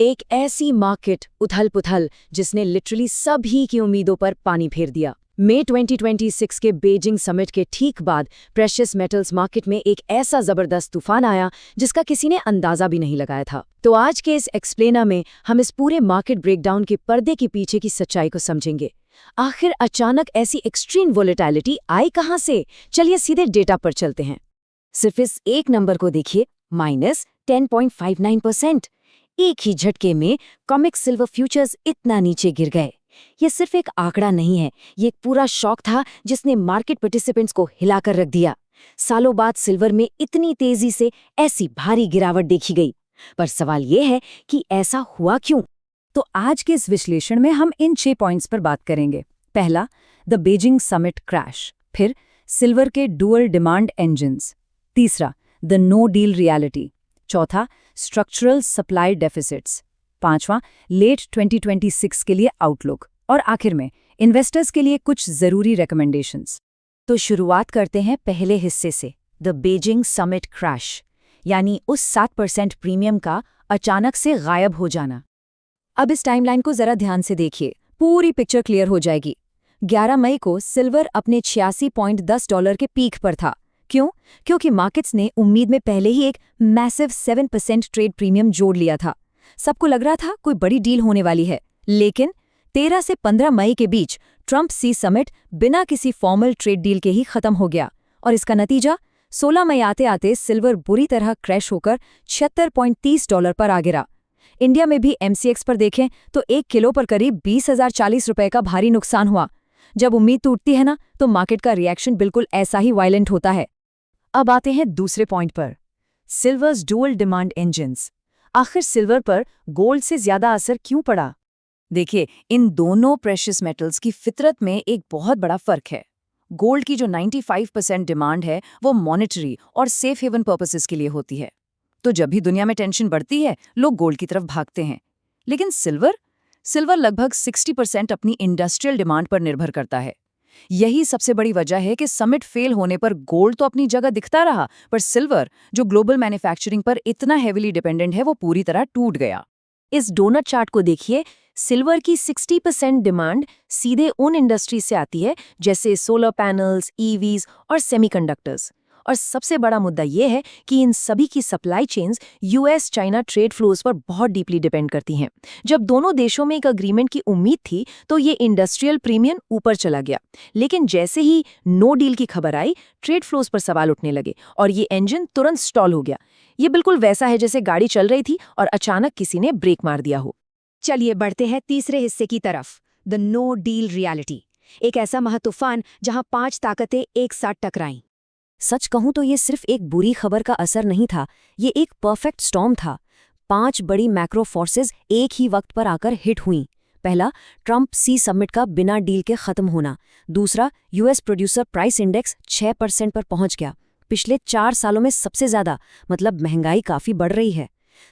एक ऐसी मार्केट उथल-पुथल जिसने लिटरली सभी की उम्मीदों पर पानी फेर दिया। मई 2026 के बीजिंग समिट के ठीक बाद प्रेशियस मेटल्स मार्केट में एक ऐसा जबरदस्त तूफान आया जिसका किसी ने अंदाजा भी नहीं लगाया था। तो आज के इस एक्सप्लेनर में हम इस पूरे मार्केट ब्रेकडाउन के पर्दे के पीछे की सच्चाई को समझेंगे। आखिर अचानक ऐसी एक्सट्रीम वोलेटिलिटी आई कहां से? चलिए सीधे डेटा पर चलते हैं। सिर्फ इस एक नंबर को देखिए, -10.59%। एक ही झटके में कॉमिक सिल्वर फ्यूचर्स इतना नीचे गिर गए। ये सिर्फ एक आंकड़ा नहीं है, ये एक पूरा शॉक था जिसने मार्केट पार्टिसिपेंट्स को हिलाकर रख दिया। सालों बाद सिल्वर में इतनी तेजी से ऐसी भारी गिरावट देखी गई। पर सवाल ये है कि ऐसा हुआ क्यों? तो आज के इस विश्लेषण में हम इन 6 पॉइंट्स पर बात करेंगे। पहला, द बीजिंग समिट क्रैश। फिर सिल्वर के डुअल डिमांड इंजन्स। तीसरा, द नो डील रियलिटी। चौथा, स्ट्रक्चरल सप्लाई डेफिसिट्स। पांचवां, लेट 2026 के लिए आउटलुक। और आखिर में इन्वेस्टर्स के लिए कुछ जरूरी रिकमेंडेशंस। तो शुरुआत करते हैं पहले हिस्से से, द बीजिंग समिट क्रैश, यानी उस 7% प्रीमियम का अचानक से गायब हो जाना। अब इस टाइमलाइन को जरा ध्यान से देखिए, पूरी पिक्चर क्लियर हो जाएगी। 11 मई को सिल्वर अपने $86.10 के पीक पर था। क्यों? क्योंकि मार्केट्स ने उम्मीद में पहले ही एक मैसिव 7% ट्रेड प्रीमियम जोड़ लिया था। सबको लग रहा था कोई बड़ी डील होने वाली है। लेकिन 13 से 15 मई के बीच ट्रंप सी समिट बिना किसी फॉर्मल ट्रेड डील के ही खत्म हो गया। और इसका नतीजा 16 मई आते आते सिल्वर बुरी तरह क्रैश होकर $76.30 पर आ गिरा। इंडिया में भी MCX पर देखें तो 1 किलो पर करीब 20,040 रुपए का भारी नुकसान हुआ। जब उम्मीद टूटती है ना, तो मार्केट का रिएक्शन बिल्कुल ऐसा ही वायलेंट होता है। अब आते हैं दूसरे पॉइंट पर, सिल्वर्स डुअल डिमांड इंजन्स। आखिर सिल्वर पर गोल्ड से ज्यादा असर क्यों पड़ा? देखिए, इन दोनों प्रेशियस मेटल्स की फितरत में एक बहुत बड़ा फर्क है। गोल्ड की जो 95% डिमांड है वो मॉनेटरी और सेफ हेवन पर्पसेस के लिए होती है। तो जब भी दुनिया में टेंशन बढ़ती है, लोग गोल्ड की तरफ भागते हैं। लेकिन सिल्वर लगभग 60% अपनी इंडस्ट्रियल डिमांड पर निर्भर करता है। यही सबसे बड़ी वजह है कि समिट फेल होने पर गोल्ड तो अपनी जगह दिखता रहा, पर सिल्वर, जो ग्लोबल मैन्युफैक्चरिंग पर इतना हेविली डिपेंडेंट है, वो पूरी तरह टूट गया। इस डोनट चार्ट को देखिए, सिल्वर की 60% डिमांड सीधे उन इंडस्ट्री से आती है जैसे सोलर पैनल्स, EVs और सेमीकंडक्टर्स। और सबसे बड़ा मुद्दा यह है कि इन सभी की supply chains US China trade flows पर बहुत डीपली डिपेंड करती हैं। जब दोनों देशों में एक अग्रीमेंट की उम्मीद थी तो ये इंडस्ट्रियल प्रीमियम ऊपर चला गया। लेकिन जैसे ही नो डील की खबर आई, ट्रेड फ्लोज पर सवाल उठने लगे और ये इंजन तुरंत स्टॉल हो गया। ये बिल्कुल वैसा है जैसे गाड़ी चल रही थी और अचानक किसी ने ब्रेक मार दिया हो। चलिए बढ़ते हैं तीसरे हिस्से की तरफ, द नो डील रियलिटी। एक ऐसा महातूफान जहां 5 ताकतें एक साथ टकराईं। सच कहूं तो ये सिर्फ एक बुरी खबर का असर नहीं था, ये एक परफेक्ट स्टॉर्म था। 5 बड़ी मैक्रो फोर्सेस एक ही वक्त पर आकर हिट हुईं। पहला, ट्रंप सी समिट का बिना डील के खत्म होना। दूसरा, US प्रोड्यूसर प्राइस इंडेक्स 6% पर पहुंच गया, पिछले 4 सालों में सबसे ज्यादा, मतलब महंगाई काफी बढ़ रही है।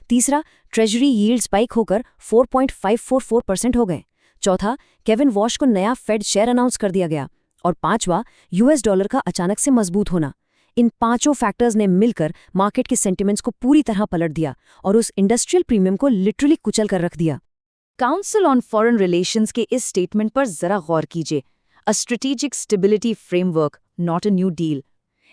तीसरा, ट्रेजरी यील्ड स्पाइक होकर 4.544% हो गए। चौथा, केविन वॉश को नया फेड शेयर अनाउंस कर दिया गया। और पांचवा, US डॉलर का अचानक से मजबूत होना। इन 5 फैक्टर्स ने मिलकर मार्केट के सेंटिमेंट्स को पूरी तरह पलट दिया और उस इंडस्ट्रियल प्रीमियम को लिटरली कुचल कर रख दिया। काउंसिल ऑन फॉरेन रिलेशंस के इस स्टेटमेंट पर जरा गौर कीजिए, a strategic stability framework, not a new deal.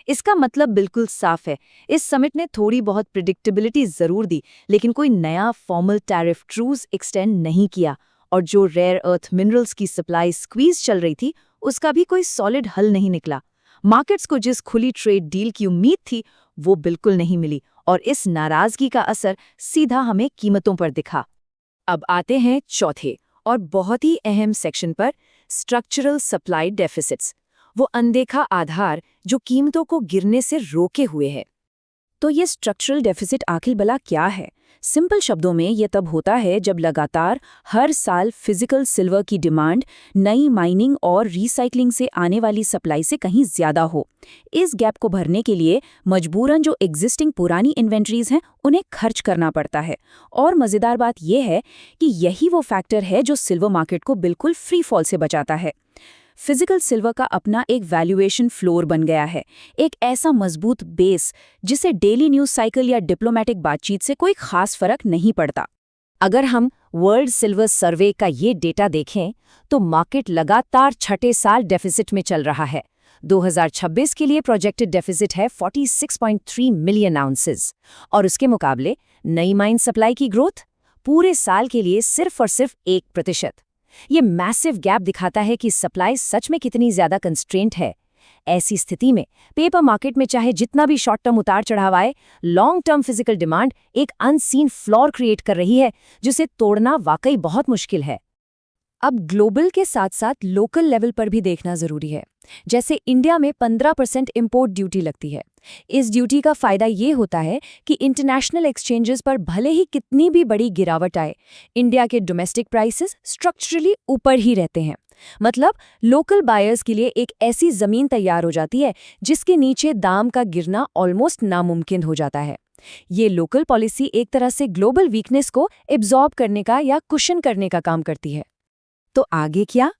इसका मतलब बिल्कुल साफ है, इस समिट ने थोड़ी बहुत प्रिडिक्टेबिलिटी जरूर दी, लेकिन कोई नया फॉर्मल टैरिफ ट्रूज एक्सटेंड नहीं किया। और जो रेयर अर्थ मिनरल्स की सप्लाई स्क्वीज चल रही थी, उसका भी कोई सॉलिड हल नहीं निकला। मार्केट्स को जिस खुली ट्रेड डील की उम्मीद थी, वो बिल्कुल नहीं मिली और इस नाराजगी का असर सीधा हमें कीमतों पर दिखा। अब आते हैं चौथे और बहुत ही अहम सेक्शन पर, स्ट्रक्चरल सप्लाई डेफिसिट्स, वो अनदेखा आधार जो कीमतों को गिरने से रोके हुए है। तो ये स्ट्रक्चरल डेफिसिट आखिर भला क्या है? सिंपल शब्दों में ये तब होता है जब लगातार हर साल फिजिकल सिल्वर की डिमांड नई माइनिंग और रीसाइक्लिंग से आने वाली सप्लाई से कहीं ज्यादा हो। इस गैप को भरने के लिए मजबूरन जो एग्जिस्टिंग पुरानी इन्वेंट्रीज हैं उन्हें खर्च करना पड़ता है। और मजेदार बात यह है कि यही वो फैक्टर है जो सिल्वर मार्केट को बिल्कुल फ्री फॉल से बचाता है। फिजिकल सिल्वर का अपना एक वैल्यूएशन फ्लोर बन गया है, एक ऐसा मजबूत बेस जिसे डेली न्यूज साइकिल या डिप्लोमेटिक बातचीत से कोई खास फर्क नहीं पड़ता। अगर हम वर्ल्ड सिल्वर सर्वे का ये डेटा देखें तो मार्केट लगातार छठे साल डेफिसिट में चल रहा है। 2026 के लिए प्रोजेक्टेड डेफिसिट है 46.3 मिलियन आउंसेस और उसके मुकाबले नई माइन सप्लाई की ग्रोथ पूरे साल के लिए सिर्फ और सिर्फ 1%। ये मैसिव गैप दिखाता है कि सप्लाई सच में कितनी ज्यादा कंस्ट्रेंट है। ऐसी स्थिति में पेपर मार्केट में चाहे जितना भी शॉर्ट टर्म उतार चढ़ाव आए, लॉन्ग टर्म फिजिकल डिमांड एक अनसीन फ्लोर क्रिएट कर रही है जिसे तोड़ना वाकई बहुत मुश्किल है। अब ग्लोबल के साथ साथ लोकल लेवल पर भी देखना जरूरी है। जैसे इंडिया में 15% इंपोर्ट ड्यूटी लगती है। इस ड्यूटी का फायदा ये होता है कि इंटरनेशनल एक्सचेंजेस पर भले ही कितनी भी बड़ी गिरावट आए, इंडिया के डोमेस्टिक प्राइसेस स्ट्रक्चरली ऊपर ही रहते हैं। मतलब लोकल बायर्स के लिए एक ऐसी जमीन तैयार हो जाती है जिसके नीचे दाम का गिरना ऑलमोस्ट नामुमकिन हो जाता है। ये लोकल पॉलिसी एक तरह से ग्लोबल वीकनेस को एब्जॉर्ब करने का या कुशन करने का काम करती है। तो आगे क्या?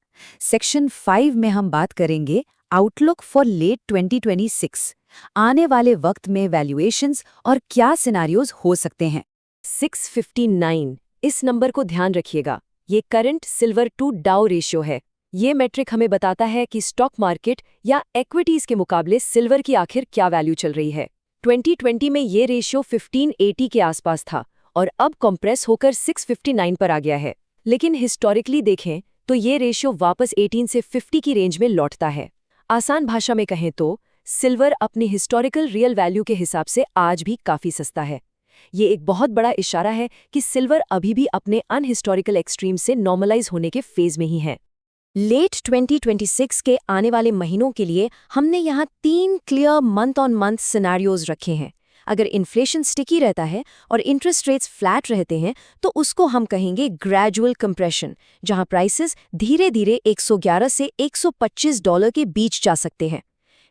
सेक्शन 5 में हम बात करेंगे आउटलुक फॉर लेट 2026। आने वाले वक्त में वैल्यूएशंस और क्या सिनारियोज हो सकते हैं। 659 इस नंबर को ध्यान रखिएगा। ये करंट सिल्वर टू डाउ रेशियो है। ये मैट्रिक हमें बताता है कि स्टॉक मार्केट या इक्विटीज के मुकाबले सिल्वर की आखिर क्या वैल्यू चल रही है। 2020 में ये रेशियो 1580 के आसपास था और अब कंप्रेस होकर 659 पर आ गया है। लेकिन हिस्टोरिकली देखें तो ये रेशियो वापस 18 से 50 की रेंज में लौटता है। आसान भाषा में कहें तो सिल्वर अपनी हिस्टोरिकल रियल वैल्यू के हिसाब से आज भी काफी सस्ता है। ये एक बहुत बड़ा इशारा है कि सिल्वर अभी भी अपने अनहिस्टोरिकल एक्सट्रीम से नॉर्मलाइज होने के फेज में ही है। लेट 2026 के आने वाले महीनों के लिए हमने यहाँ 3 clear month on month scenarios रखे हैं। अगर इन्फ्लेशन स्टिकी रहता है और इंटरेस्ट रेट्स फ्लैट रहते हैं तो उसको हम कहेंगे ग्रेजुअल कंप्रेशन, जहां प्राइसेस धीरे धीरे 111 से $125 के बीच जा सकते हैं।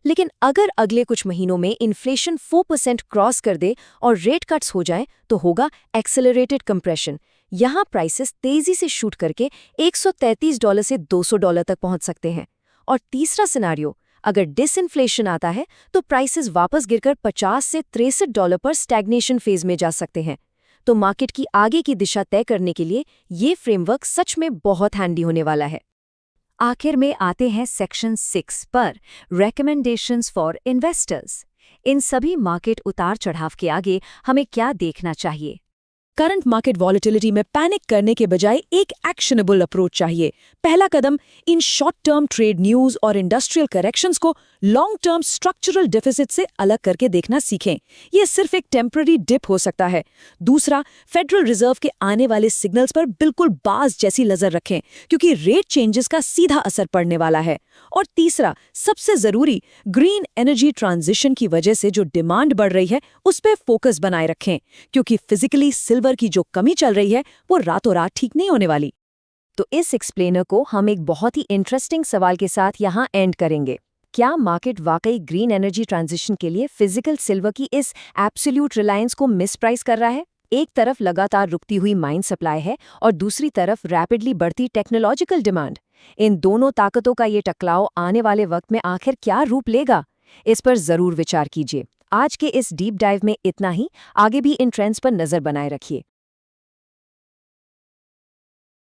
लेकिन अगर अगले कुछ महीनों में इन्फ्लेशन 4% क्रॉस कर दे और रेट कट्स हो जाए तो होगा एक्सेलरेटेड कंप्रेशन। यहाँ प्राइसेस तेजी से शूट करके $133 से $200 तक पहुंच सकते हैं। और तीसरा सिनेरियो, अगर डिसइन्फ्लेशन आता है तो प्राइसेस वापस गिरकर $50 से $63 पर स्टैग्नेशन फेज में जा सकते हैं। तो मार्केट की आगे की दिशा तय करने के लिए ये फ्रेमवर्क सच में बहुत हैंडी होने वाला है। आखिर में आते हैं सेक्शन 6 पर, रेकमेंडेशंस फॉर इन्वेस्टर्स। इन सभी मार्केट उतार चढ़ाव के आगे हमें क्या देखना चाहिए? करंट मार्केट वॉलेटिलिटी में पैनिक करने के बजाय एक एक्शनेबल अप्रोच चाहिए। पहला कदम इन शॉर्ट टर्म ट्रेड न्यूज और इंडस्ट्रियल करेक्शंस को लॉन्ग टर्म स्ट्रक्चरल डेफिसिट से अलग करके देखना सीखें। यह सिर्फ एक टेम्पररी डिप हो सकता है। दूसरा, फेडरल रिजर्व के आने वाले सिग्नल्स पर बिल्कुल बाज जैसी नजर रखें क्योंकि रेट चेंजेस का सीधा असर पड़ने वाला है। और तीसरा, सबसे जरूरी, ग्रीन एनर्जी ट्रांजिशन की वजह से जो डिमांड बढ़ रही है उस पर फोकस बनाए रखें क्योंकि फिजिकली सिल्वर की जो कमी चल रही है वो रातों रात ठीक नहीं होने वाली। तो इस एक्सप्लेनर को हम एक बहुत ही इंटरेस्टिंग सवाल के साथ यहाँ एंड करेंगे। क्या मार्केट वाकई ग्रीन एनर्जी ट्रांजिशन के लिए फिजिकल सिल्वर की इस एब्सोल्यूट रिलायंस को मिसप्राइस कर रहा है? एक तरफ लगातार रुकती हुई माइन सप्लाई है और दूसरी तरफ रैपिडली बढ़ती टेक्नोलॉजिकल डिमांड। इन दोनों ताकतों का ये टकराव आने वाले वक्त में आखिर क्या रूप लेगा, इस पर जरूर विचार कीजिए। आज के इस डीप डाइव में इतना ही। आगे भी इन ट्रेंड्स पर नजर बनाए रखिए।